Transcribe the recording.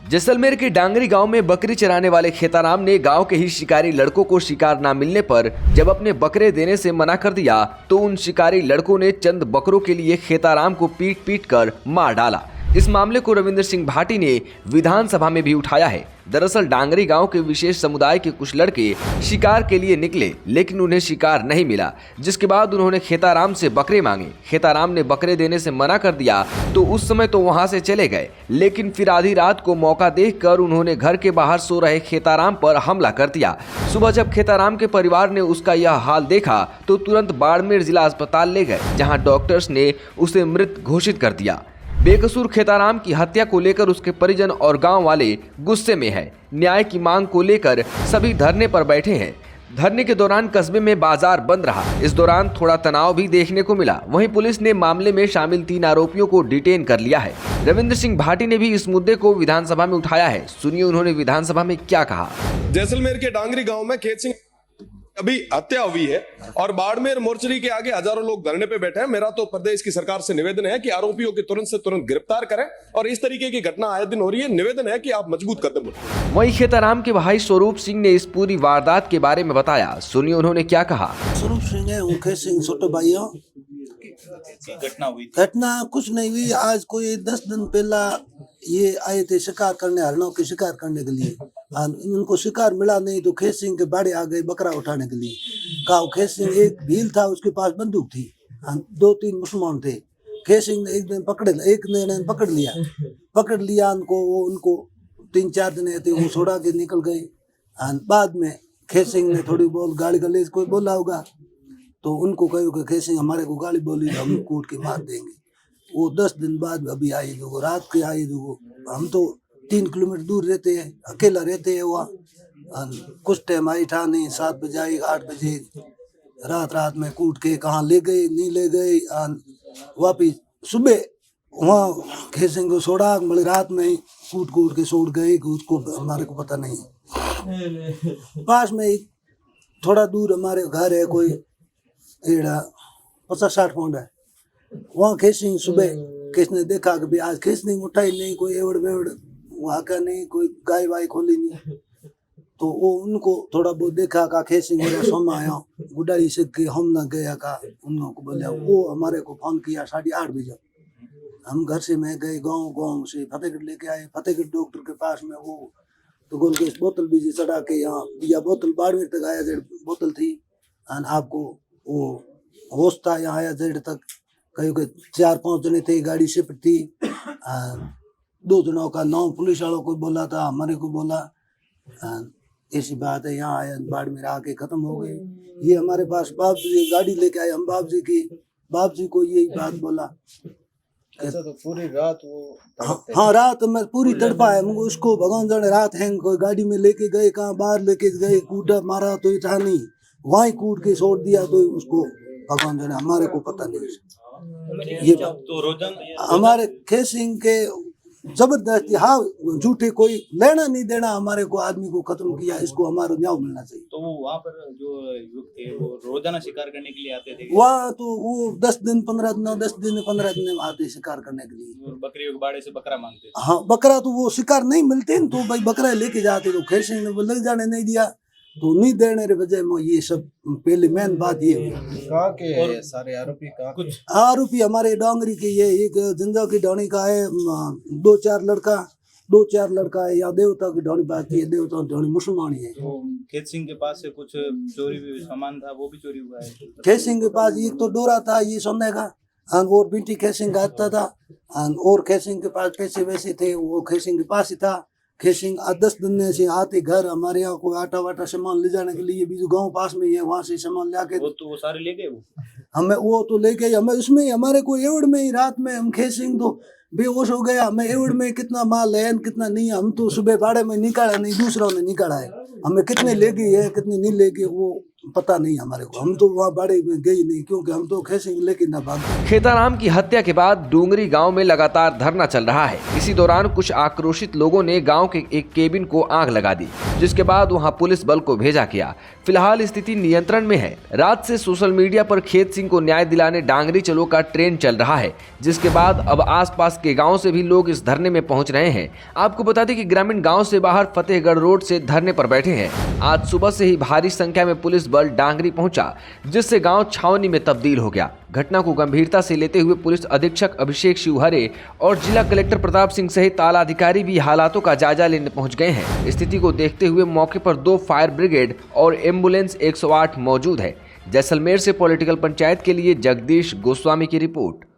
जैसलमेर के डांगरी गांव में बकरी चराने वाले खेताराम ने गांव के ही शिकारी लड़कों को शिकार न मिलने पर जब अपने बकरे देने से मना कर दिया तो उन शिकारी लड़कों ने चंद बकरों के लिए खेताराम को पीट पीट कर मार डाला। इस मामले को रविंद्र सिंह भाटी ने विधानसभा में भी उठाया है। दरअसल डांगरी गांव के विशेष समुदाय के कुछ लड़के शिकार के लिए निकले लेकिन उन्हें शिकार नहीं मिला, जिसके बाद उन्होंने खेताराम से बकरे मांगे। खेताराम ने बकरे देने से मना कर दिया तो उस समय तो वहां से चले गए, लेकिन फिर आधी रात को मौका देखकर उन्होंने घर के बाहर सो रहे खेताराम पर हमला कर दिया। सुबह जब खेताराम के परिवार ने उसका यह हाल देखा तो तुरंत बाड़मेर जिला अस्पताल ले गए, जहाँ डॉक्टर्स ने उसे मृत घोषित कर दिया। बेकसूर खेताराम की हत्या को लेकर उसके परिजन और गांव वाले गुस्से में हैं। न्याय की मांग को लेकर सभी धरने पर बैठे हैं। धरने के दौरान कस्बे में बाजार बंद रहा। इस दौरान थोड़ा तनाव भी देखने को मिला। वहीं पुलिस ने मामले में शामिल 3 आरोपियों को डिटेन कर लिया है। रविंद्र सिंह भाटी ने भी इस मुद्दे को विधानसभा में उठाया है। सुनिए उन्होंने विधानसभा में क्या कहा। जैसलमेर के डांगरी गाँव में खेत सिंह अभी हत्या हुई है और बाड़मेर मोर्चरी के आगे हजारों लोग धरने पे बैठे हैं। मेरा तो प्रदेश की सरकार से निवेदन है कि आरोपियों के तुरंत से तुरंत गिरफ्तार करें और इस तरीके की घटना आए दिन हो रही है। निवेदन है कि आप मजबूत कदम उठाएं। वहीं खेताराम के भाई स्वरूप सिंह ने इस पूरी वारदात के बारे में बताया। सुनिए उन्होंने क्या कहा। स्वरूप सिंह है, मुकेश सिंह छोटे भाई हो। घटना कुछ नहीं हुई। आज कोई 10 दिन पहला ये आए थे शिकार करने, हरणों के शिकार करने के लिए। इनको शिकार मिला नहीं तो खेत सिंह के बाड़े आ गए बकरा उठाने के लिए। कहा खेत सिंह एक भील था, उसके पास बंदूक थी। 2-3 मुसलमान थे। खेत सिंह ने एक ने पकड़ लिया उनको 3-4 दिन थे, वो छोड़ा के निकल गए। बाद में खेत सिंह ने थोड़ी बहुत गाली गलौज कोई बोला होगा तो उनको कहो कि खेत सिंह हमारे को गाली बोली हम कूट के मार देंगे। वो 10 दिन बाद अभी आई जो रात के आई जो हम तो 3 किलोमीटर दूर रहते हैं, अकेला रहते हैं वहाँ। कुछ टाइम आई था नहीं, 7 बजे आई, 8 बजे रात में कूट के कहाँ ले गए नहीं ले गए। वापिस सुबह वहाँ खेत सिंह को छोड़ा, बड़े रात में कूट के छोड़ गए। उसको हमारे को पता नहीं। पास में थोड़ा दूर हमारे घर है, कोई 50-60 पौंड है। वहाँ खेत सिंह सुबह किसने देखा कि आज खेत सिंह उठाई नहीं, कोई एवड़ वेवड़ वहाँ का नहीं, कोई गाय वाय खोली नहीं। तो वो उनको थोड़ा बहुत देखा का खेत सिंह मेरा सोमा आया गुडाई से के हम ना गया का उनको बोला। वो हमारे को फोन किया 8:30 बजे। हम घर से मैं गए गाँव से फतेहगढ़ लेके आए। फतेहगढ़ डॉक्टर के पास में वो तो गोल के बोतल बीजी चढ़ा के यहाँ दिया। बोतल बाड़मेर तक आया, 1.5 बोतल थी। आपको वो होश था, यहाँ आया 1.5 तक। कहीं के 4-5 जने थे, गाड़ी शिफ्ट थी। 2 जनों का नाम पुलिस वालों को बोला था, हमारे को बोला। ऐसी बात है, यहाँ आया बाड़मेर आके खत्म हो गई। ये हमारे पास बाप जी गाड़ी लेके आए, हम बाप जी को यही बात बोला। ऐसा तो पूरी रात वो हाँ रात में पूरी तड़पा है उसको। भगवान जाने रात है, कोई गाड़ी में लेके गए, कहाँ बाहर लेके गए, कूटा मारा तो था नहीं, वहीं कूट के छोड़ दिया तो उसको भगवान जाने, हमारे को पता नहीं। ये तो रोजाना हमारे खेत सिंह के जबरदस्ती हाँ झूठे कोई लेना नहीं देना हमारे को आदमी को खत्म किया। इसको हमारा न्याय मिलना चाहिए। तो वो वहाँ पर जो युवक थे वो रोजाना शिकार करने के लिए आते थे वहाँ तो वो 10 दिन 15 दिन आते शिकार करने के लिए। बकरियों के बाड़े से बकरा मांगते थे। हाँ बकरा तो वो शिकार नहीं मिलते तो भाई बकरा लेके जाते। तो खेत सिंह ने लग जाने नहीं दिया तो नहीं देने रे वजह में ये सब पहले मेन बात ये कहाँ के सारे आरोपी कहाँ कुछ आरोपी हमारे डांगरी के ये एक जंजा की ढाणी का है, 2-4 लड़का है। या देवता की ढाणी बात है, देवता की ढाणी मुसलमान है। तो खेत सिंह के पास से कुछ चोरी भी सामान था, वो भी चोरी हुआ है। खेत सिंह के पास एक तो डोरा था ये सोने का, और बिंटी खेत सिंह का आता था। और खेत सिंह के पास पैसे वैसे थे, वो खेत सिंह के पास ही था। खेत सिंह 10 दिन से आते घर हमारे यहाँ कोई आटा वाटा सामान ले जाने के लिए भी जो गाँव पास में है वहाँ से सामान ला के वो सारे ले गए। हमें वो तो लेके हमें उसमें हमारे को एवड़ में ही रात में हम खेत सिंह तो बेहोश हो गया। हमें एवड़ में कितना माल है कितना नहीं, हम तो सुबह बाड़े में निकाला नहीं, दूसरों ने निकाला है। हमें कितने ले गई है कितने नहीं ले गए वो पता नहीं हमारे को, हम तो वहाँ बाड़े में गए नहीं क्योंकि हम तो खेसेंगे लेकिन ना भाग। खेताराम की हत्या के बाद डूंगरी गांव में लगातार धरना चल रहा है। इसी दौरान कुछ आक्रोशित लोगों ने गांव के एक केबिन को आग लगा दी, जिसके बाद वहां पुलिस बल को भेजा गया। फिलहाल स्थिति नियंत्रण में है। रात से सोशल मीडिया पर खेत सिंह को न्याय दिलाने डांगरी चलो का ट्रेंड चल रहा है, जिसके बाद अब आसपास के गाँव से भी लोग इस धरने में पहुंच रहे हैं। आपको बता दें कि ग्रामीण गाँव से बाहर फतेहगढ़ रोड से धरने पर बैठे हैं। आज सुबह से ही भारी संख्या में पुलिस बल डांगरी पहुंचा, जिससे गांव छावनी में तब्दील हो गया। घटना को गंभीरता से लेते हुए पुलिस अधीक्षक अभिषेक शिवहरे और जिला कलेक्टर प्रताप सिंह सहित आला अधिकारी भी हालातों का जायजा लेने पहुंच गए हैं। स्थिति को देखते हुए मौके पर 2 फायर ब्रिगेड और एम्बुलेंस 108 मौजूद है। जैसलमेर से पॉलिटिकल पंचायत के लिए जगदीश गोस्वामी की रिपोर्ट।